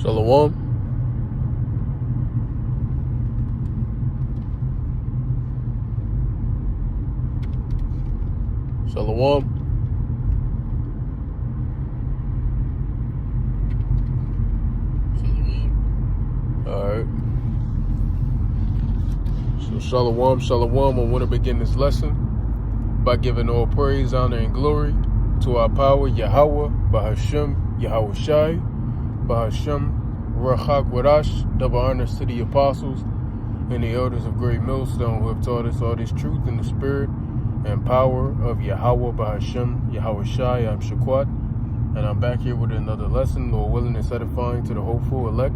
Shalom. Shalom. Alright. So Shalom. I want to begin this lesson by giving all praise, honor, and glory to our power, Yahweh, Bahashem, Yahweh Shai, Bahashem, Rachak Wadash, double honors to the apostles and the elders of Great Millstone who have taught us all this truth in the spirit and power of Yahweh, Bahashem, Yahweh Shai. I'm Shaquat, and I'm back here with another lesson, Lord willing and edifying to the hopeful elect.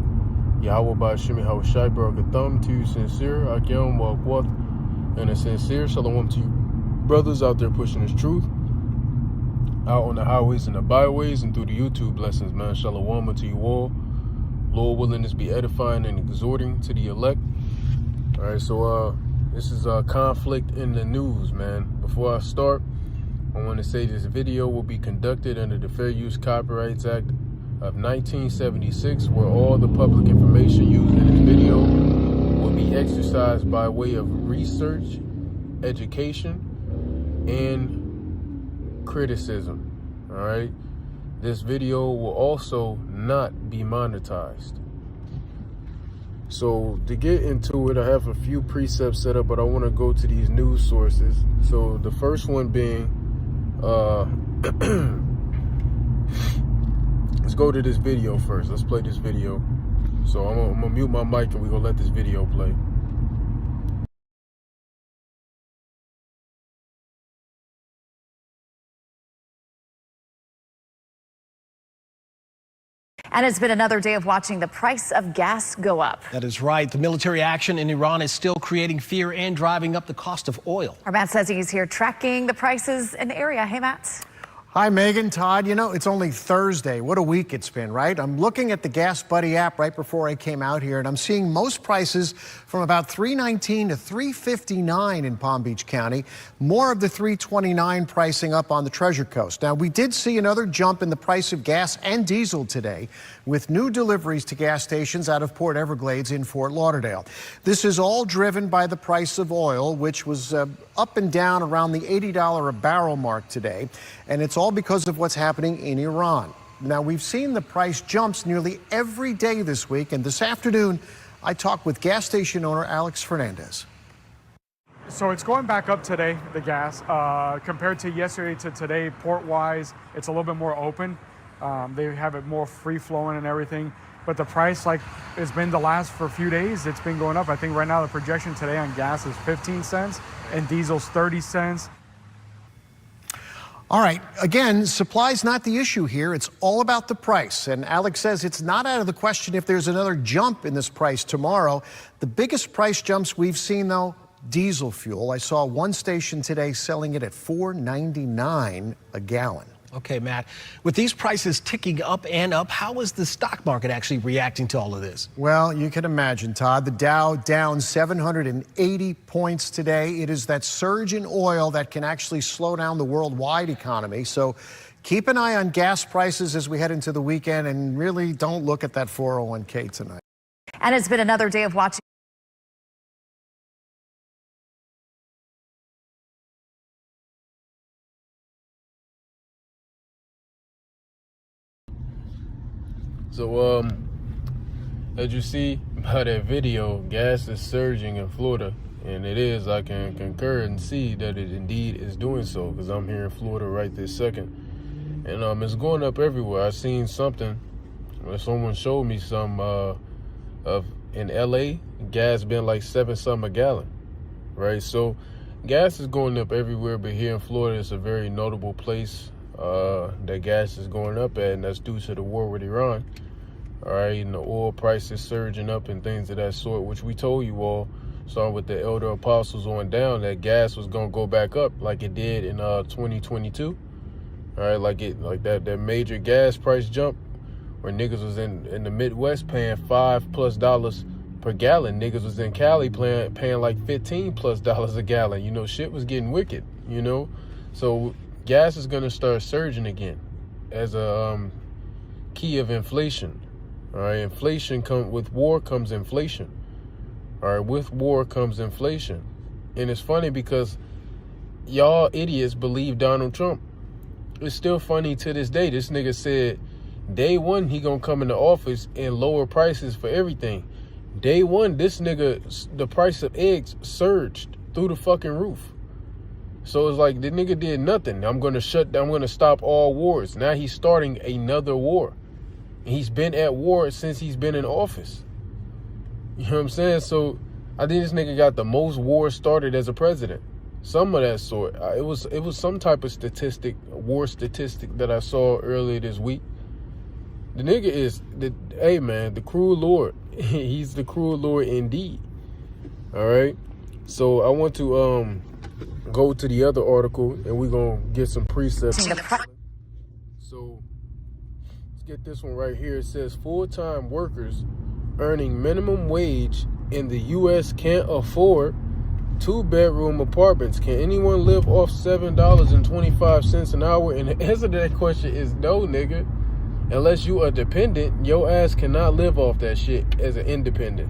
Yahweh Bahashem, Yahweh Shai, Barakatham, to you sincere, Akyam, Wakwat, and a sincere Shalom to you brothers out there pushing this truth out on the highways and the byways and through the YouTube lessons, man. Shalom to you all. Lord willing, this be edifying and exhorting to the elect. All right, so this is a conflict in the news, man. Before I start, I want to say this video will be conducted under the Fair Use Copyrights Act of 1976, where all the public information used in this video will be exercised by way of research, education, and criticism. All right, this video will also not be monetized. So to get into it, I have a few precepts set up, but I want to go to these news sources. So the first one being let's go to this video first. Let's play this video. So I'm gonna mute my mic and we're gonna let this video play. And it's been another day of watching the price of gas go up. That is right. The military action in Iran is still creating fear and driving up the cost of oil. Our Matt says he's here tracking the prices in the area. Hey, Matt. Hi, Megan, Todd. You know, it's only Thursday. What a week it's been, right? I'm looking at the Gas Buddy app right before I came out here, and I'm seeing most prices from about $3.19 to $3.59 in Palm Beach County. More of the $3.29 pricing up on the Treasure Coast. Now, we did see another jump in the price of gas and diesel today, with new deliveries to gas stations out of Port Everglades in Fort Lauderdale. This is all driven by the price of oil, which was up and down around the $80 a barrel mark today, and it's all because of what's happening in Iran. Now, we've seen the price jumps nearly every day this week, and this afternoon I talked with gas station owner Alex Fernandez. So it's going back up today, the gas, compared to yesterday to today. Port-wise, it's a little bit more open. They have it more free-flowing and everything. But the price, like it's been the last for a few days, it's been going up. I think right now the projection today on gas is 15 cents and diesel's 30 cents. All right, again, supply's not the issue here. It's all about the price. And Alex says it's not out of the question if there's another jump in this price tomorrow. The biggest price jumps we've seen, though, diesel fuel. I saw one station today selling it at $4.99 a gallon. Okay, Matt, with these prices ticking up and up, how is the stock market actually reacting to all of this? Well, you can imagine, Todd. The Dow down 780 points today. It is that surge in oil that can actually slow down the worldwide economy. So keep an eye on gas prices as we head into the weekend, and really don't look at that 401k tonight. And it's been another day of watching. So, as you see by that video, gas is surging in Florida, and it is. I can concur and see that it indeed is doing so, because I'm here in Florida right this second, and it's going up everywhere. I seen something, someone showed me some of in LA, gas been like $7 a gallon, right? So, gas is going up everywhere, but here in Florida, it's a very notable place that gas is going up at, and that's due to the war with Iran. All right, and the oil prices surging up and things of that sort, which we told you all, starting with the elder apostles on down, that gas was gonna go back up like it did in 2022. All right, like that major gas price jump where niggas was in the Midwest paying $5+ per gallon. Niggas was in Cali paying like $15+ a gallon. You know, shit was getting wicked, you know? So gas is gonna start surging again as a key of inflation. All right, with war comes inflation. All right, with war comes inflation. And it's funny because y'all idiots believe Donald Trump. It's still funny to this day. This nigga said day one he gonna come into office and lower prices for everything. Day one, this nigga, the price of eggs surged through the fucking roof. So it's like the nigga did nothing. I'm gonna stop all wars. Now he's starting another war. And he's been at war since he's been in office. You know what I'm saying? So I think this nigga got the most wars started as a president. Some of that sort. It was some type of war statistic that I saw earlier this week. The nigga is the cruel Lord. He's the cruel Lord indeed. All right. So I want to go to the other article and we're gonna get some precepts. So let's get this one right here. It says full-time workers earning minimum wage in the U.S. can't afford 2-bedroom apartments. Can anyone live off $7.25 an hour? And the answer to that question is no, nigga. Unless you are dependent, your ass cannot live off that shit as an independent.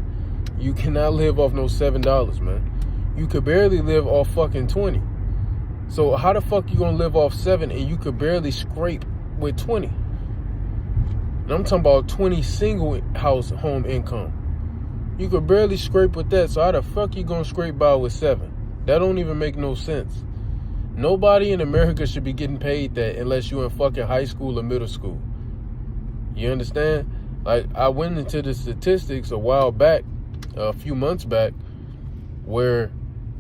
You cannot live off no $7, man. You could barely live off fucking 20. So how the fuck you gonna live off 7 and you could barely scrape with 20? And I'm talking about 20 single home income. You could barely scrape with that. So how the fuck you gonna scrape by with 7? That don't even make no sense. Nobody in America should be getting paid that unless you're in fucking high school or middle school. You understand? Like, I went into the statistics a while back, a few months back, where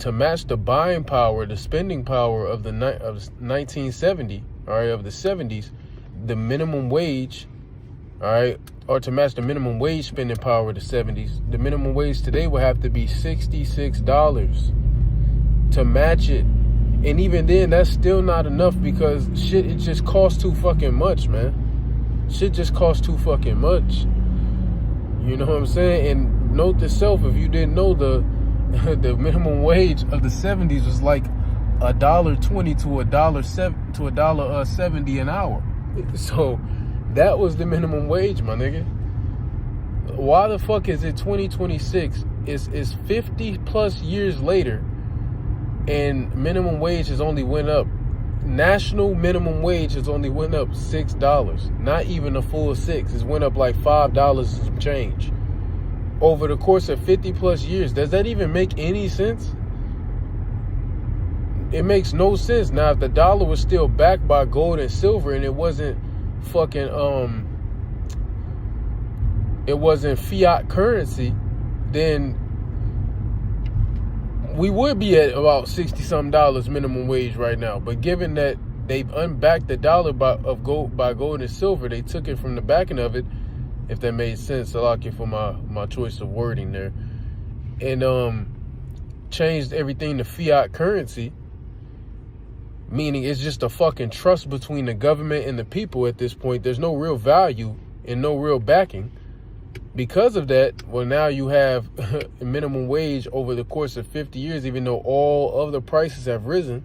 to match the buying power, the spending power of 1970, all right, of the 70s, the minimum wage, all right, or to match the minimum wage spending power of the 70s, the minimum wage today would have to be $66 to match it. And even then, that's still not enough because shit, it just costs too fucking much, man. Shit just costs too fucking much. You know what I'm saying? And note to self, if you didn't know, the minimum wage of the 70s was like $1.20 to $1.70 an hour. So that was the minimum wage, my nigga. Why the fuck is it 2026? It's 50 plus years later and minimum wage has only went up. National minimum wage has only went up $6. Not even a full 6. It's went up like $5 and some change over the course of 50 plus years. Does that even make any sense? It makes no sense. Now, if the dollar was still backed by gold and silver and it wasn't fucking it wasn't fiat currency, then we would be at about $60-something minimum wage right now. But given that they've unbacked the dollar by gold and silver, they took it from the backing of it, if that made sense. I like you for my choice of wording there. And changed everything to fiat currency, meaning it's just a fucking trust between the government and the people at this point. There's no real value and no real backing. Because of that, well, now you have a minimum wage over the course of 50 years, even though all of the prices have risen,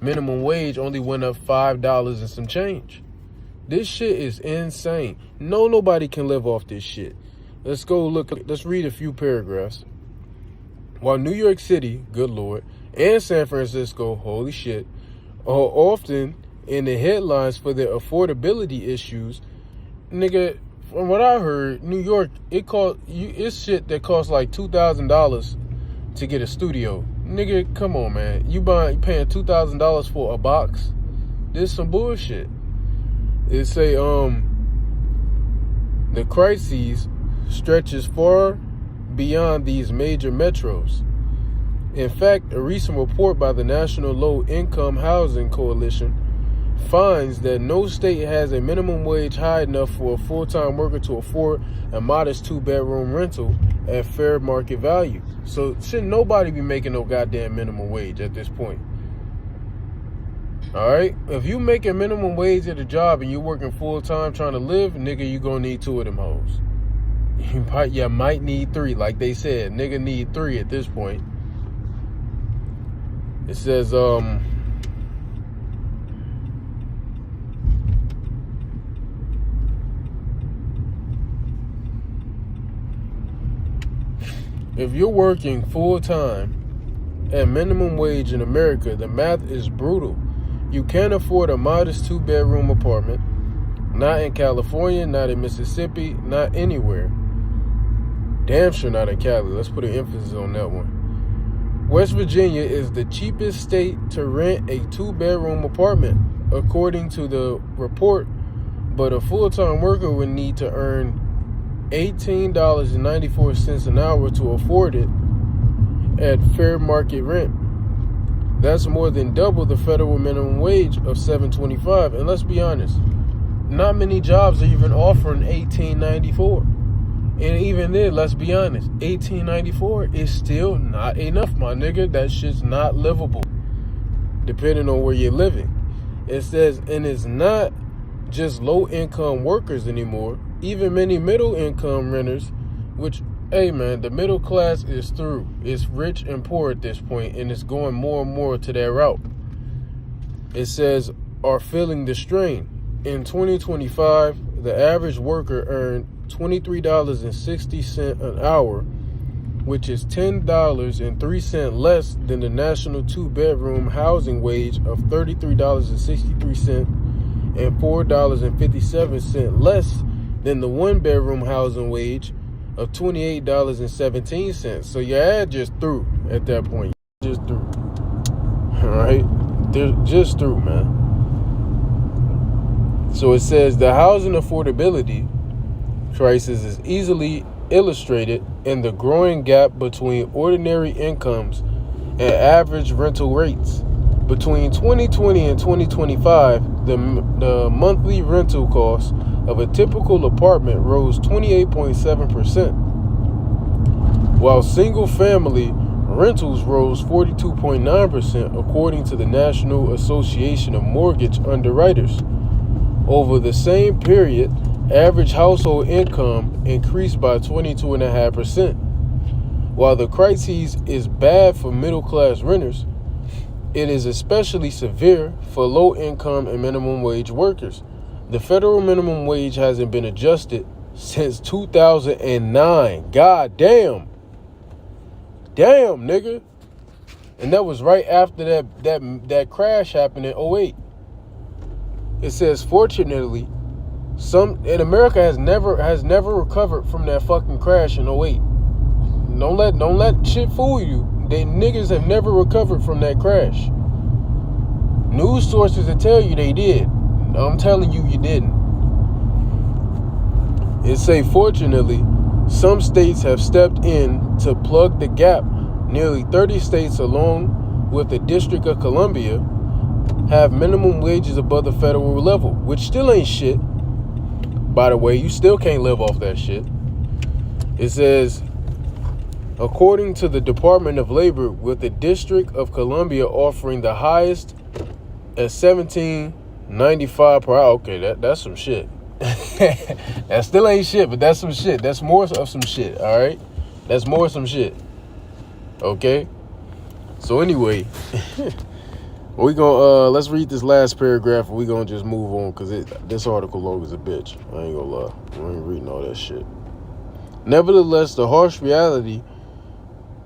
minimum wage only went up $5 and some change. This shit is insane. Nobody can live off this shit. Let's read a few paragraphs. While New York City, good Lord, and San Francisco, holy shit, are often in the headlines for their affordability issues, nigga, from what I heard, New York, it's shit that costs like $2,000 to get a studio. Nigga, come on, man. You paying $2,000 for a box? This some bullshit. It say the crises stretches far beyond these major metros. In fact, a recent report by the National Low Income Housing Coalition finds that no state has a minimum wage high enough for a full-time worker to afford a modest 2-bedroom rental at fair market value. So shouldn't nobody be making no goddamn minimum wage at this point? All right, if you making minimum wage at a job and you're working full-time trying to live, nigga, you gonna need 2 of them hoes. You might need 3, like they said. Nigga need 3 at this point. It says if you're working full-time at minimum wage in America, the math is brutal. You can't afford a modest 2-bedroom apartment. Not in California, not in Mississippi, not anywhere. Damn sure not in Cali. Let's put an emphasis on that one. West Virginia is the cheapest state to rent a 2-bedroom apartment, according to the report, but a full-time worker would need to earn $18.94 an hour to afford it at fair market rent. That's more than double the federal minimum wage of $7.25. And let's be honest, not many jobs are even offering $18.94. And even then, let's be honest, $18.94 is still not enough, my nigga. That shit's not livable, depending on where you're living. It says, and it's not just low-income workers anymore. Even many middle-income renters, which, hey, man, the middle class is through. It's rich and poor at this point, and it's going more and more to that route. It says, are feeling the strain. In 2025, the average worker earned $23.60 an hour, which is $10.03 less than the national 2-bedroom housing wage of $33.63 and $4.57 less than the 1-bedroom housing wage of $28.17. So your ad just threw at that point. Just threw. All right? They're just through, man. So it says the housing affordability crisis is easily illustrated in the growing gap between ordinary incomes and average rental rates. Between 2020 and 2025, the monthly rental cost of a typical apartment rose 28.7%, while single-family rentals rose 42.9%, according to the National Association of Mortgage Underwriters. Over the same period, average household income increased by 22.5%. While the crisis is bad for middle-class renters, it is especially severe for low-income and minimum wage workers. The federal minimum wage hasn't been adjusted since 2009. God damn. Damn, nigga. And that was right after that crash happened in 2008. It says, fortunately, America has never recovered from that fucking crash in 2008. Don't let shit fool you. They niggas have never recovered from that crash. News sources that tell you they did. I'm telling you, you didn't. It say, fortunately, some states have stepped in to plug the gap. Nearly 30 states, along with the District of Columbia, have minimum wages above the federal level, which still ain't shit. By the way, you still can't live off that shit. It says, according to the Department of Labor, with the District of Columbia offering the highest at $17.95 per hour. Okay, that's some shit. That still ain't shit, but that's some shit. That's more of some shit, all right? That's more of some shit. Okay? So anyway, we gonna let's read this last paragraph and we gonna just move on, because this article long as a bitch. I ain't gonna lie. I ain't reading all that shit. Nevertheless, the harsh reality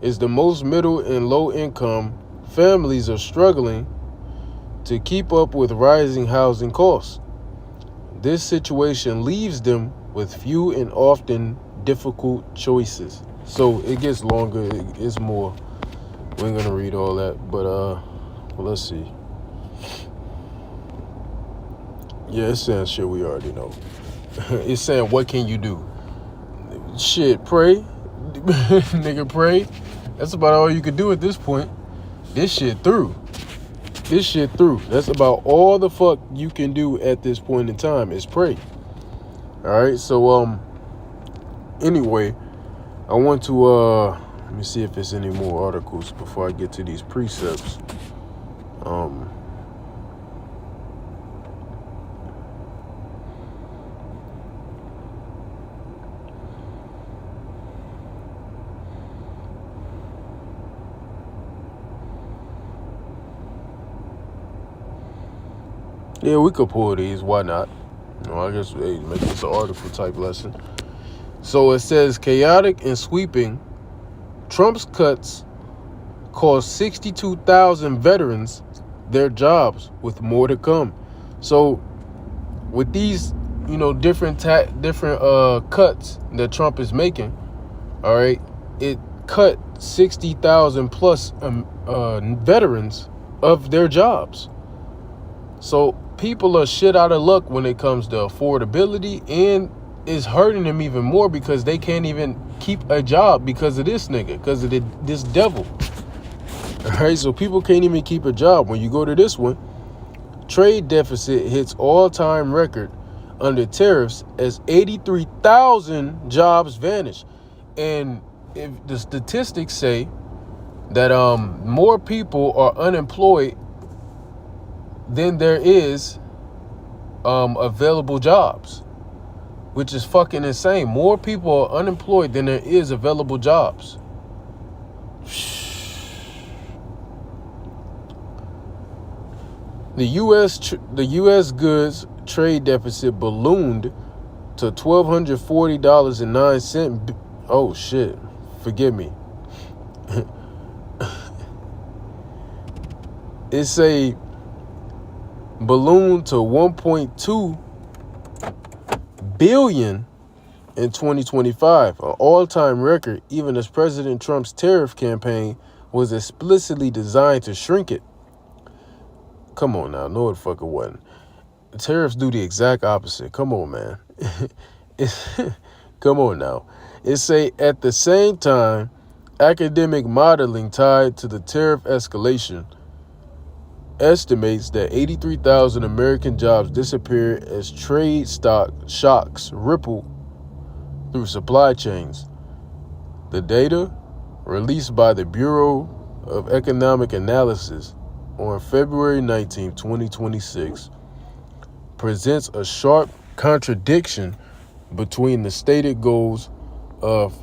is the most middle and low income families are struggling to keep up with rising housing costs. This situation leaves them with few and often difficult choices. So it gets longer, it's more. We ain't gonna read all that, but let's see. Yeah, it's saying shit we already know. It's saying, what can you do? Shit, pray. Nigga, pray. That's about all you could do at this point. This shit through. That's about all the fuck you can do at this point in time is pray. Alright, so anyway, I want to let me see if there's any more articles before I get to these precepts. Yeah, we could pull these. Why not? I guess make this an article type lesson. So it says, chaotic and sweeping Trump's cuts cost 62,000 veterans their jobs, with more to come. So with these, different cuts that Trump is making, all right, it cut 60,000 plus veterans of their jobs. So people are shit out of luck when it comes to affordability, and it's hurting them even more because they can't even keep a job because of this nigga, because of this devil. All right, so people can't even keep a job. When you go to this one, trade deficit hits all-time record under tariffs as 83,000 jobs vanish. And if the statistics say that more people are unemployed than there is available jobs, which is fucking insane. More people are unemployed than there is available jobs. The U.S. goods trade deficit ballooned to $1,240.09. Oh shit, forgive me. It's a balloon to 1.2 billion in 2025, an all-time record, even as President Trump's tariff campaign was explicitly designed to shrink it. Come on now, no it fucking wasn't. The tariffs do the exact opposite. Come on, man. Come on now. It's at the same time, academic modeling tied to the tariff escalation estimates that 83,000 American jobs disappeared as trade shocks ripple through supply chains. The data, released by the Bureau of Economic Analysis on February 19, 2026, presents a sharp contradiction between the stated goals of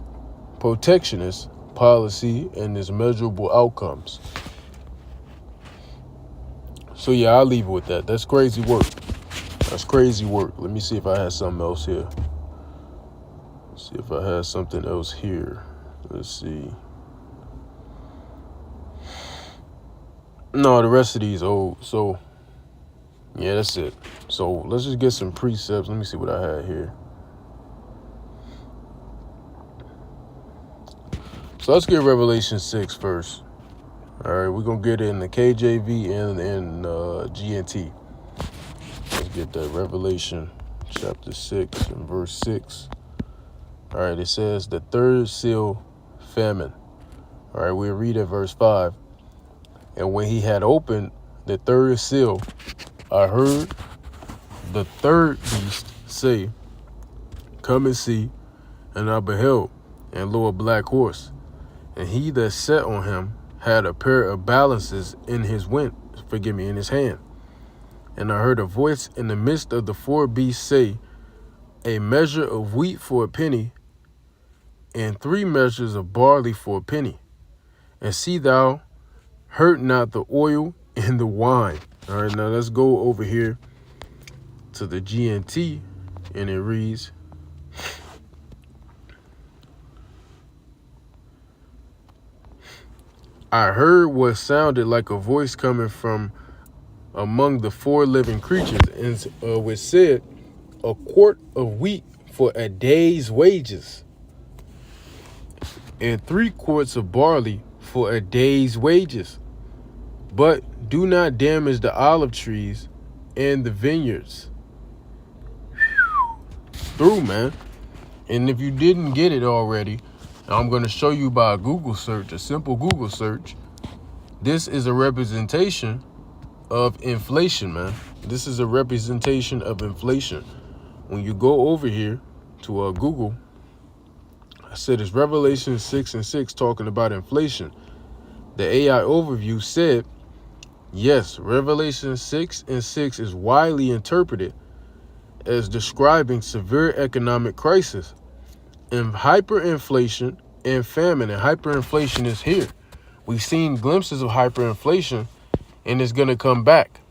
protectionist policy and its measurable outcomes. So yeah, I'll leave it with that. That's crazy work. That's crazy work. Let me see if I had something else here. See if I had something else here. Let's see. No, the rest of these old. So yeah, that's it. So let's just get some precepts. Let me see what I had here. So let's get Revelation 6 first. All right, we're going to get it in the KJV and in GNT. Let's get that. Revelation chapter 6 and verse 6. All right, it says the third seal, famine. All right, we'll read at verse 5. And when he had opened the third seal, I heard the third beast say, come and see. And I beheld, and lo, a black horse. And he that sat on him had a pair of balances in his hand. And I heard a voice in the midst of the four beasts say, a measure of wheat for a penny, and 3 measures of barley for a penny. And see thou hurt not the oil and the wine. All right, now let's go over here to the GNT, and it reads, I heard what sounded like a voice coming from among the 4 living creatures, and which said, a quart of wheat for a day's wages, and 3 quarts of barley for a day's wages. But do not damage the olive trees and the vineyards. Through, man. And if you didn't get it already, I'm going to show you by a Google search, a simple Google search. This is a representation of inflation, man. This is a representation of inflation. When you go over here to Google, I said it's Revelation 6 and 6 talking about inflation. The AI overview said, yes, Revelation 6 and 6 is widely interpreted as describing severe economic crisis and hyperinflation and famine. And hyperinflation is here. We've seen glimpses of hyperinflation, and it's going to come back.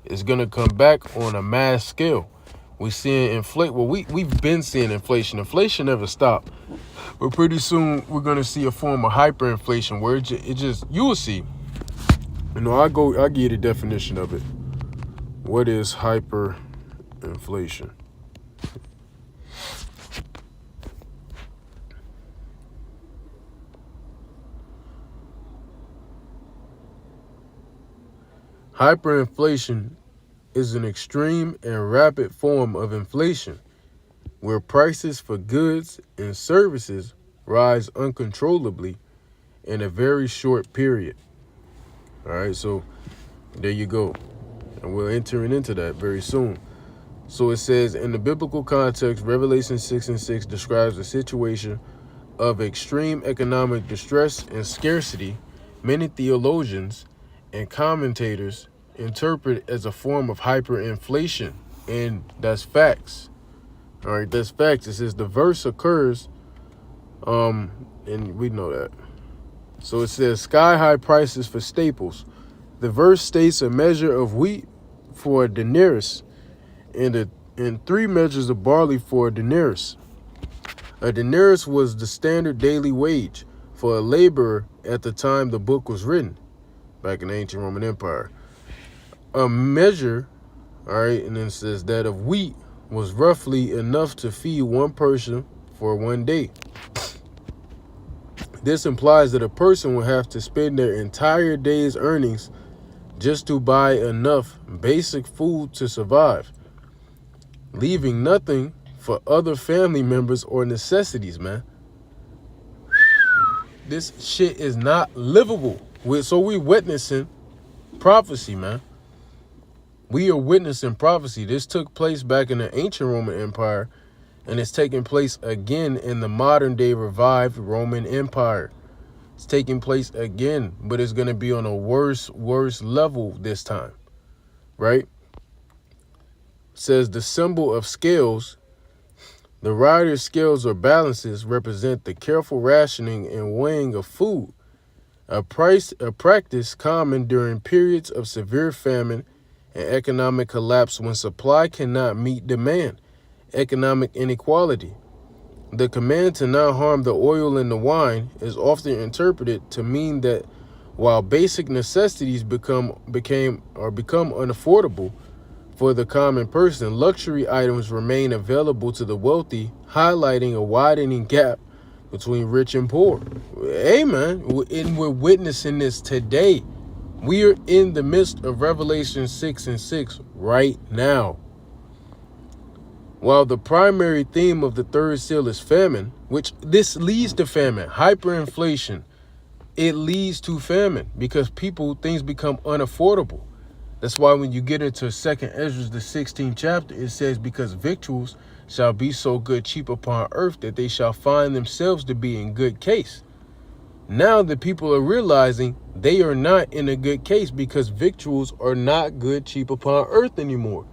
It's going to come back on a mass scale. We're seeing inflate. Well, we've been seeing inflation. Inflation never stopped. But pretty soon we're gonna see a form of hyperinflation where it just you will see. You know, I give you the definition of it. What is hyperinflation? Hyperinflation is an extreme and rapid form of inflation where prices for goods and services rise uncontrollably in a very short period. All right, so there you go. And we're entering into that very soon. So it says, in the biblical context, Revelation 6:6 describes a situation of extreme economic distress and scarcity. Many theologians and commentators interpret as a form of hyperinflation, and that's facts. All right, that's facts. It says the verse occurs, and we know that. So it says sky-high prices for staples. The verse states a measure of wheat for a denarius and 3 measures of barley for a denarius. A denarius was the standard daily wage for a laborer at the time the book was written, back in the ancient Roman Empire. A measure, all right, and then it says that of wheat was roughly enough to feed one person for one day. This implies that a person will have to spend their entire day's earnings just to buy enough basic food to survive, leaving nothing for other family members or necessities, man. This shit is not livable. So we're witnessing prophecy, man. We are witnessing prophecy. This took place back in the ancient Roman Empire, and it's taking place again in the modern day revived Roman Empire. It's taking place again, but it's going to be on a worse level this time, right? It says the symbol of scales. The rider's scales or balances represent the careful rationing and weighing of food, a practice common during periods of severe famine and economic collapse when supply cannot meet demand, economic inequality. The command to not harm the oil and the wine is often interpreted to mean that while basic necessities become unaffordable for the common person, luxury items remain available to the wealthy, highlighting a widening gap between rich and poor. Hey, man, and we're witnessing this today. We are in the midst of Revelation 6:6 right now. While the primary theme of the third seal is famine, which this leads to famine, hyperinflation, it leads to famine because things become unaffordable. That's why when you get into 2nd Ezra, the 16th chapter, it says, because victuals shall be so good cheap upon earth that they shall find themselves to be in good case. Now the people are realizing they are not in a good case because victuals are not good cheap upon earth anymore.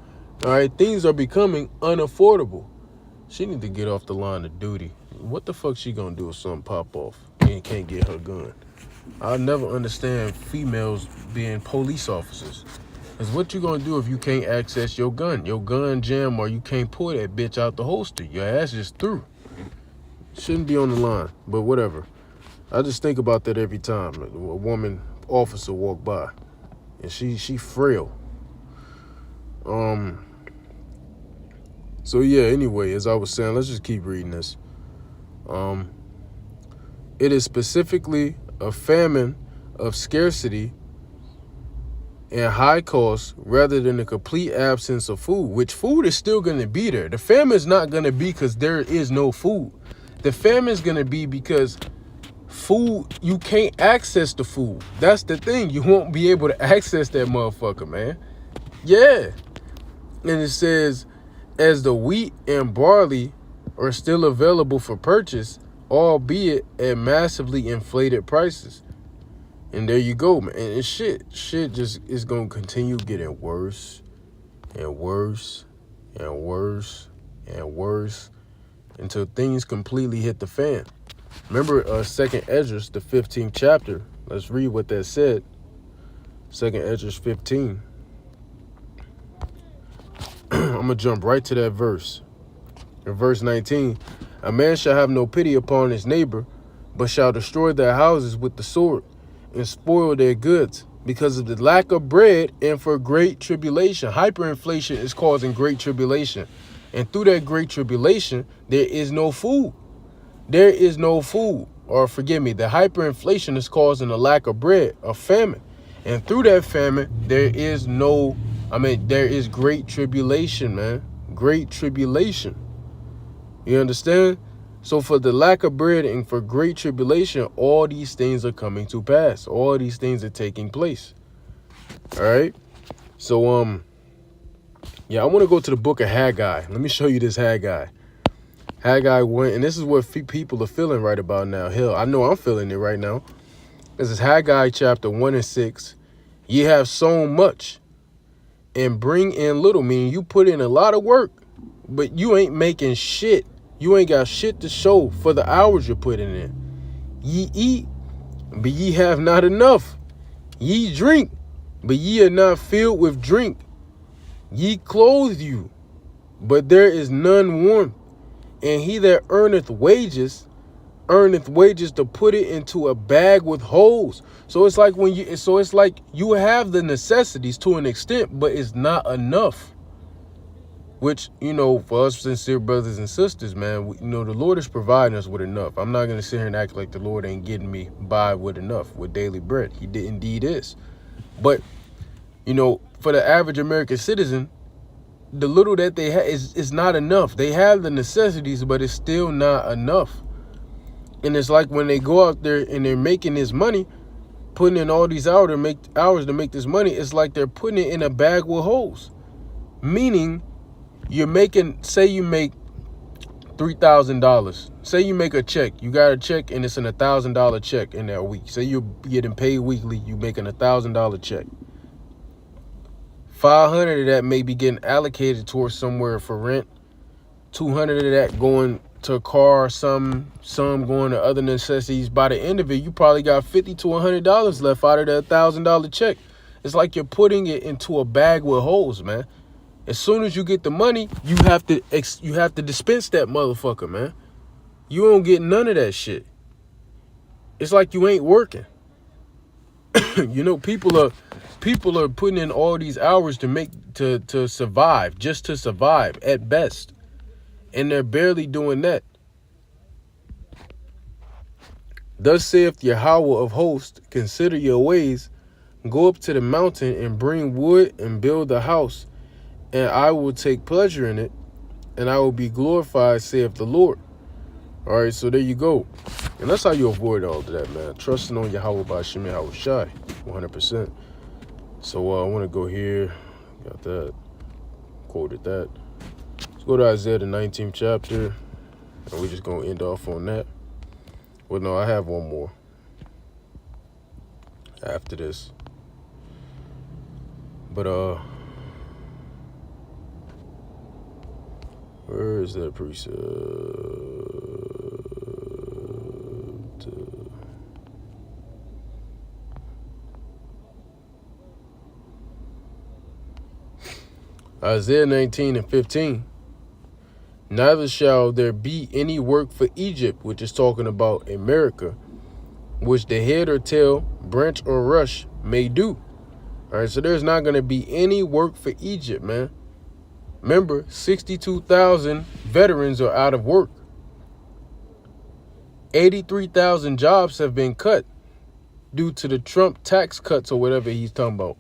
All right, things are becoming unaffordable. She need to get off the line of duty. What the fuck she gonna do if something pop off and can't get her gun? I'll never understand females being police officers. Because what you gonna do if you can't access your gun jam, or you can't pull that bitch out the holster? Your ass is through. Shouldn't be on the line, but whatever. I just think about that every time a woman officer walk by, and she frail. So yeah, anyway, as I was saying, let's just keep reading this. It is specifically a famine of scarcity and high cost rather than a complete absence of food, which food is still going to be there. The famine is not going to be because there is no food. The famine is going to be because food, you can't access the food. That's the thing. You won't be able to access that motherfucker, man. Yeah. And it says, as the wheat and barley are still available for purchase, albeit at massively inflated prices. And there you go, man. And shit just is going to continue getting worse and worse and worse and worse until things completely hit the fan. Remember 2nd Ezra, the 15th chapter. Let's read what that said. 2nd Ezra 15. going to jump right to that verse. In verse 19, a man shall have no pity upon his neighbor, but shall destroy their houses with the sword and spoil their goods because of the lack of bread and for great tribulation. Hyperinflation is causing great tribulation. And through that great tribulation, there is no food. There is no food. Or forgive me, the hyperinflation is causing a lack of bread, a famine. And through that famine, there is great tribulation, man. Great tribulation. You understand? So for the lack of bread and for great tribulation, all these things are coming to pass. All these things are taking place. All right. So, yeah, I want to go to the book of Haggai. Let me show you this Haggai. Haggai 1, and this is what people are feeling right about now. Hell, I know I'm feeling it right now. This is Haggai chapter 1 and 6. Ye have sown much and bring in little, meaning you put in a lot of work, but you ain't making shit. You ain't got shit to show for the hours you're putting in. Ye eat, but ye have not enough. Ye drink, but ye are not filled with drink. Ye clothe you, but there is none warmth. And he that earneth wages to put it into a bag with holes. So it's like you have the necessities to an extent, but it's not enough. Which, you know, for us sincere brothers and sisters, man, the Lord is providing us with enough. I'm not going to sit here and act like the Lord ain't getting me by with enough, with daily bread. He indeed is. But, for the average American citizen, the little that they have is not enough. They have the necessities, but it's still not enough. And it's like when they go out there and they're making this money, putting in all these hours to make this money, it's like they're putting it in a bag with holes. Meaning, you're making, say you make $3,000. Say you make a check. You got a check and it's an $1,000 check in that week. Say you're getting paid weekly. You making $1,000 check. 500 of that may be getting allocated towards somewhere for rent. 200 of that going to a car, some going to other necessities. By the end of it, you probably got $50 to $100 left out of that $1,000 check. It's like you're putting it into a bag with holes, man. As soon as you get the money, you have to dispense that motherfucker, man. You don't get none of that shit. It's like you ain't working. People are putting in all these hours to survive, just to survive at best. And they're barely doing that. Thus saith Yahweh of hosts, consider your ways, go up to the mountain and bring wood and build a house, and I will take pleasure in it, and I will be glorified, saith the Lord. All right, so there you go. And that's how you avoid all of that, man. Trusting on Yahweh by Shem Yahweh Shai, 100%. So I want to go here. Got that. Quoted that. Let's go to Isaiah, the 19th chapter. And we're just going to end off on that. Well, no, I have one more after this. But, where is that precept? Isaiah 19 and 15. Neither shall there be any work for Egypt, which is talking about America, which the head or tail, branch or rush may do. All right, so there's not going to be any work for Egypt, man. Remember, 62,000 veterans are out of work. 83,000 jobs have been cut due to the Trump tax cuts or whatever he's talking about.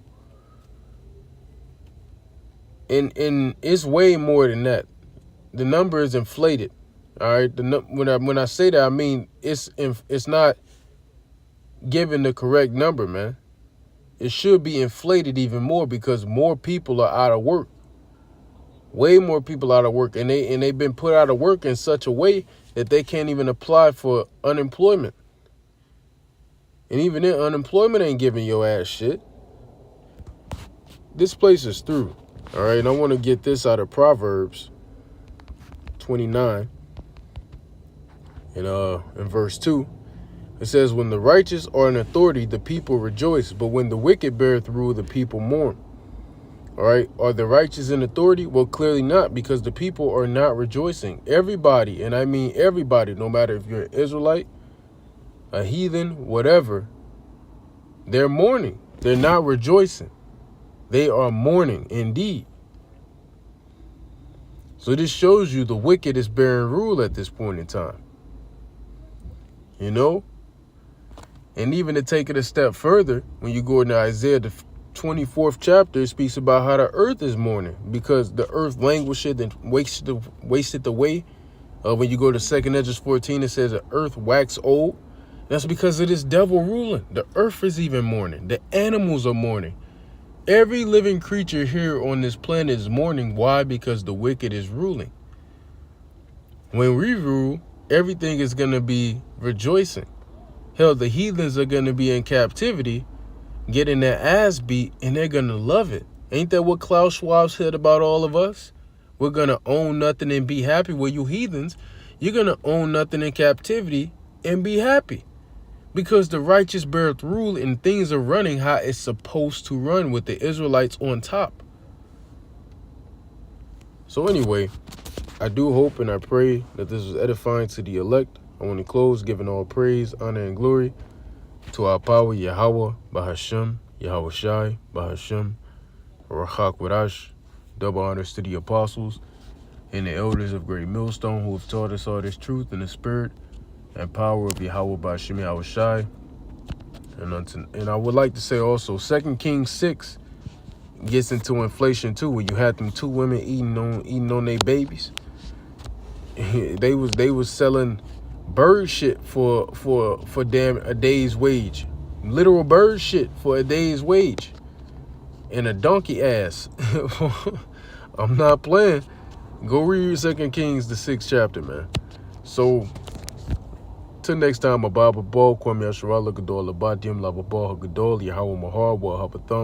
And it's way more than that. The number is inflated. All right. When I say that, I mean it's not giving the correct number, man. It should be inflated even more because more people are out of work. Way more people out of work, and they've been put out of work in such a way that they can't even apply for unemployment. And even then, unemployment ain't giving your ass shit. This place is through. All right, and I want to get this out of Proverbs 29. And in verse 2, it says, when the righteous are in authority, the people rejoice, but when the wicked beareth rule, the people mourn. All right. Are the righteous in authority? Well, clearly not, because the people are not rejoicing. Everybody, and I mean everybody, no matter if you're an Israelite, a heathen, whatever, they're mourning. They're not rejoicing. They are mourning indeed. So this shows you the wicked is bearing rule at this point in time. You know? And even to take it a step further, when you go into Isaiah, the 24th chapter, it speaks about how the earth is mourning because the earth languisheth and wasted away. When you go to 2nd Esdras 14, it says the earth wax old. That's because of this devil ruling. The earth is even mourning. The animals are mourning. Every living creature here on this planet is mourning. Why? Because the wicked is ruling. When we rule, everything is going to be rejoicing. Hell, the heathens are going to be in captivity, getting their ass beat, and they're going to love it. Ain't that what Klaus Schwab said about all of us? We're going to own nothing and be happy. Well, you heathens, you're going to own nothing in captivity and be happy. Because the righteous beareth rule and things are running how it's supposed to run with the Israelites on top. So anyway, I do hope and I pray that this was edifying to the elect. I want to close giving all praise, honor, and glory to our power, Yahweh, Bahashem, Yahweh Shai, Bahashem, Rachak Wadash. Double honors to the apostles and the elders of Great Millstone who have taught us all this truth in the spirit and power of Yahweh Bahashem, Yahweh Shai. And I would like to say also, 2 Kings 6 gets into inflation too, where you had them two women eating on their babies. They was selling bird shit for damn a day's wage. Literal bird shit for a day's wage. And a donkey ass. I'm not playing. Go read 2 Kings, the 6th chapter, man. So till next time, Ababa Ball, Kwame Asherah, Gadol, Abadim, Lababal, Hagadol, Yahweh Mahar, Wa Hapathum.